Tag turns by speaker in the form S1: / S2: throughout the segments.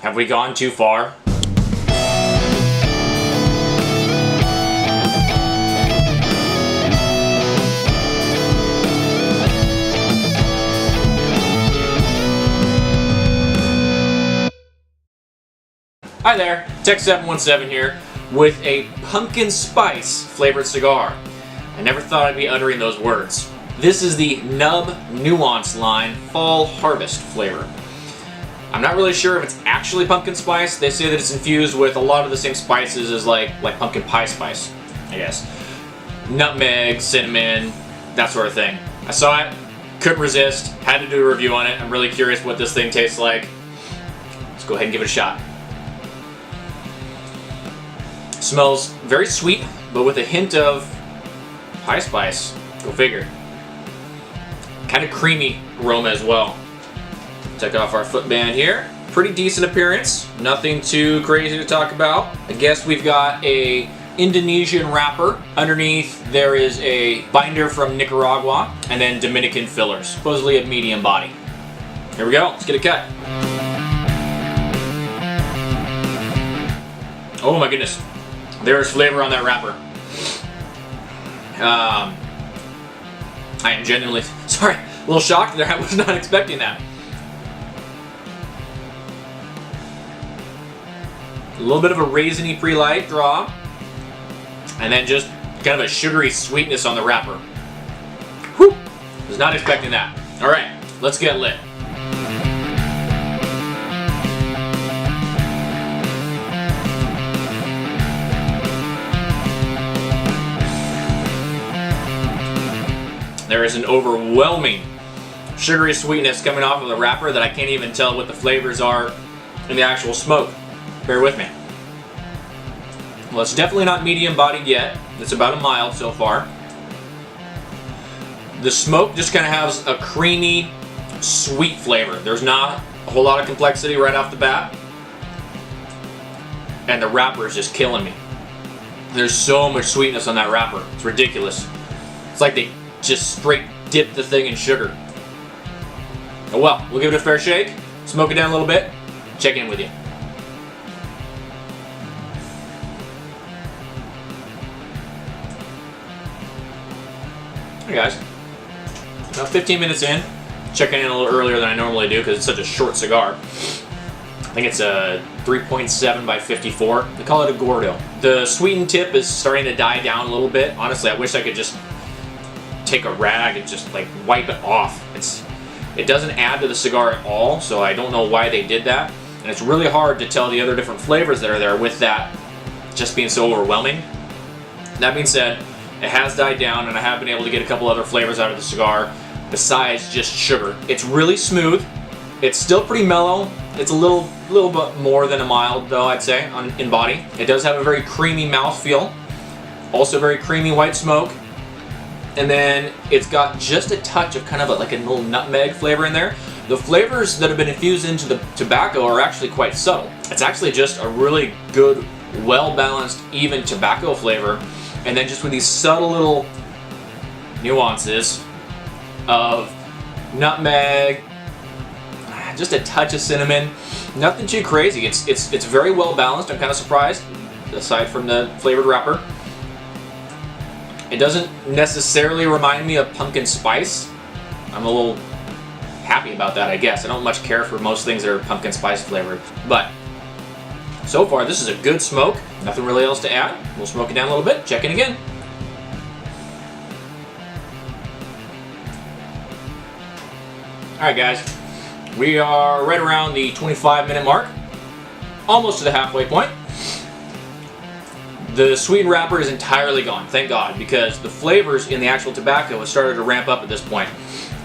S1: Have we gone too far? Hi there, Tech717 here with a pumpkin spice flavored cigar. I never thought I'd be uttering those words. This is the NUB Nuance line Fall Harvest flavor. I'm not really sure if it's actually pumpkin spice. They say that it's infused with a lot of the same spices as like pumpkin pie spice, I guess. Nutmeg, cinnamon, that sort of thing. I saw it, couldn't resist, had to do a review on it. I'm really curious what this thing tastes like. Let's go ahead and give it a shot. Smells very sweet, but with a hint of pie spice. Go figure. Kind of creamy aroma as well. Take off our footband here. Pretty decent appearance. Nothing too crazy to talk about. I guess we've got a Indonesian wrapper. Underneath there is a binder from Nicaragua, and then Dominican fillers. Supposedly a medium body. Here we go. Let's get a cut. Oh my goodness. There's flavor on that wrapper. I am genuinely, sorry, a little shocked there. I was not expecting that. A little bit of a raisiny pre-light draw, and then just kind of a sugary sweetness on the wrapper. Whew! Was not expecting that. All right, let's get lit. There is an overwhelming sugary sweetness coming off of the wrapper that I can't even tell what the flavors are in the actual smoke. Bear with me. Well, it's definitely not medium bodied yet. It's about a mild so far. The smoke just kind of has a creamy, sweet flavor. There's not a whole lot of complexity right off the bat. And the wrapper is just killing me. There's so much sweetness on that wrapper. It's ridiculous. It's like they just straight dip the thing in sugar. Oh well, we'll give it a fair shake, smoke it down a little bit, check in with you. Hey guys, about 15 minutes in, checking in a little earlier than I normally do because it's such a short cigar. I think it's a 3.7 by 54. They call it a Gordo. The sweetened tip is starting to die down a little bit. Honestly, I wish I could just take a rag and just like wipe it off. It doesn't add to the cigar at all, so I don't know why they did that. And it's really hard to tell the other different flavors that are there with that just being so overwhelming. That being said, it has died down and I have been able to get a couple other flavors out of the cigar besides just sugar. It's really smooth. It's still pretty mellow. It's a little bit more than a mild though, I'd say, in body. It does have a very creamy mouthfeel. Also very creamy white smoke. And then it's got just a touch of kind of like a little nutmeg flavor in there. The flavors that have been infused into the tobacco are actually quite subtle. It's actually just a really good, well-balanced, even tobacco flavor. And then just with these subtle little nuances of nutmeg, just a touch of cinnamon. Nothing too crazy. It's very well balanced. I'm kind of surprised, aside from the flavored wrapper. It doesn't necessarily remind me of pumpkin spice. I'm a little happy about that, I guess. I don't much care for most things that are pumpkin spice flavored. But so far, this is a good smoke. Nothing really else to add. We'll smoke it down a little bit. Check in again. Alright guys, we are right around the 25-minute mark. Almost to the halfway point. The sweetened wrapper is entirely gone, thank God, because the flavors in the actual tobacco have started to ramp up at this point.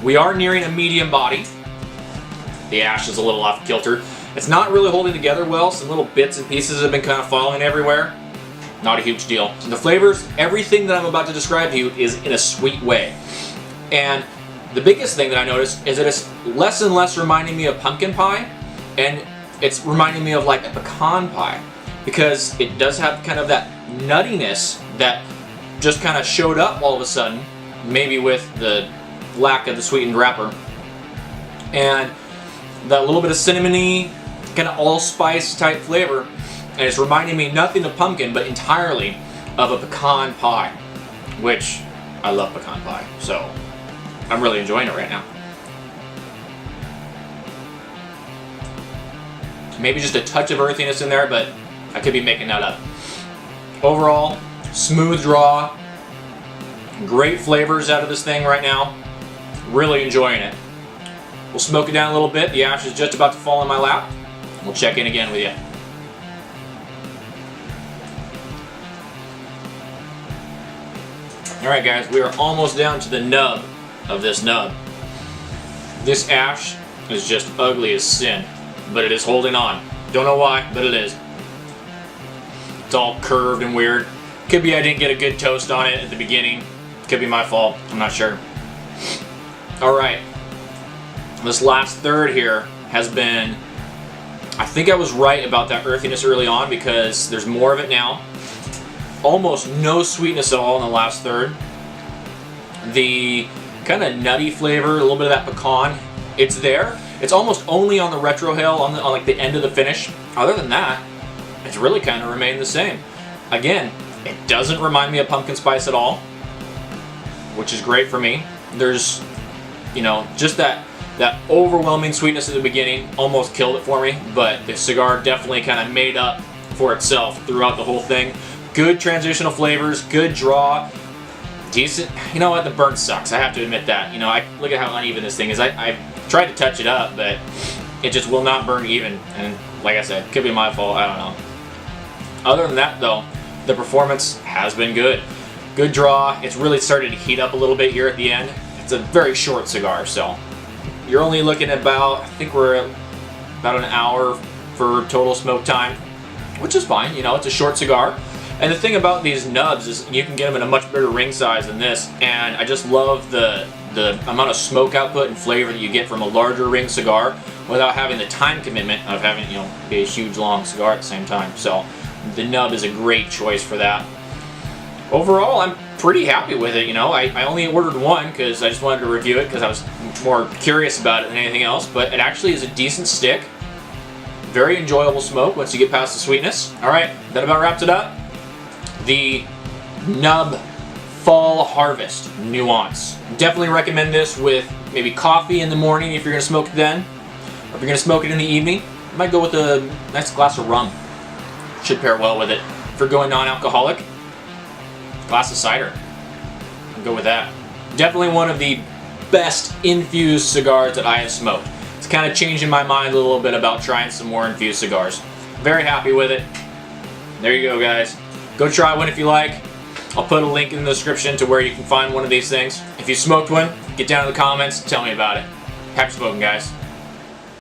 S1: We are nearing a medium body. The ash is a little off kilter. It's not really holding together well. Some little bits and pieces have been kind of falling everywhere. Not a huge deal. The flavors, everything that I'm about to describe to you is in a sweet way. And the biggest thing that I noticed is that it's less and less reminding me of pumpkin pie, and it's reminding me of like a pecan pie, because it does have kind of that nuttiness that just kind of showed up all of a sudden, maybe with the lack of the sweetened wrapper. And that little bit of cinnamony, kind of allspice type flavor, and it's reminding me nothing of pumpkin, but entirely of a pecan pie, which I love pecan pie, so I'm really enjoying it right now. Maybe just a touch of earthiness in there, but I could be making that up. Overall, smooth draw, great flavors out of this thing right now. Really enjoying it. We'll smoke it down a little bit. The ash is just about to fall in my lap. We'll check in again with you. Alright guys, we are almost down to the nub of this nub. This ash is just ugly as sin, but it is holding on. Don't know why, but it is. It's all curved and weird. Could be I didn't get a good toast on it at the beginning. Could be my fault, I'm not sure. Alright, this last third here has been, I think I was right about that earthiness early on because there's more of it now. Almost no sweetness at all in the last third. The kind of nutty flavor, a little bit of that pecan, it's there. It's almost only on the retrohale, on like the end of the finish. Other than that, it's really kind of remained the same. Again, it doesn't remind me of pumpkin spice at all, which is great for me. There's, you know, just that overwhelming sweetness at the beginning almost killed it for me, but the cigar definitely kind of made up for itself throughout the whole thing. Good transitional flavors, good draw, decent. You know what, the burn sucks, I have to admit that. You know, look at how uneven this thing is. I've tried to touch it up, but it just will not burn even, and like I said, could be my fault, I don't know. Other than that though, the performance has been good. Good draw, it's really started to heat up a little bit here at the end. It's a very short cigar, so you're only looking at about, I think we're at about an hour for total smoke time, which is fine, you know, it's a short cigar. And the thing about these nubs is you can get them in a much bigger ring size than this, and I just love the amount of smoke output and flavor that you get from a larger ring cigar without having the time commitment of having, you know, be a huge long cigar at the same time. So the nub is a great choice for that. Overall, I'm pretty happy with it, you know. I only ordered one because I just wanted to review it because I was more curious about it than anything else, but it actually is a decent stick. Very enjoyable smoke once you get past the sweetness. Alright, that about wraps it up. The NUB Fall Harvest Nuance. Definitely recommend this with maybe coffee in the morning if you're going to smoke it then, or if you're going to smoke it in the evening. I might go with a nice glass of rum. Should pair well with it. If you're going non-alcoholic, glass of cider. I'll go with that. Definitely one of the best infused cigars that I have smoked. It's kind of changing my mind a little bit about trying some more infused cigars. Very happy with it. There you go, guys. Go try one if you like. I'll put a link in the description to where you can find one of these things. If you smoked one, get down in the comments, tell me about it. Happy smoking, guys.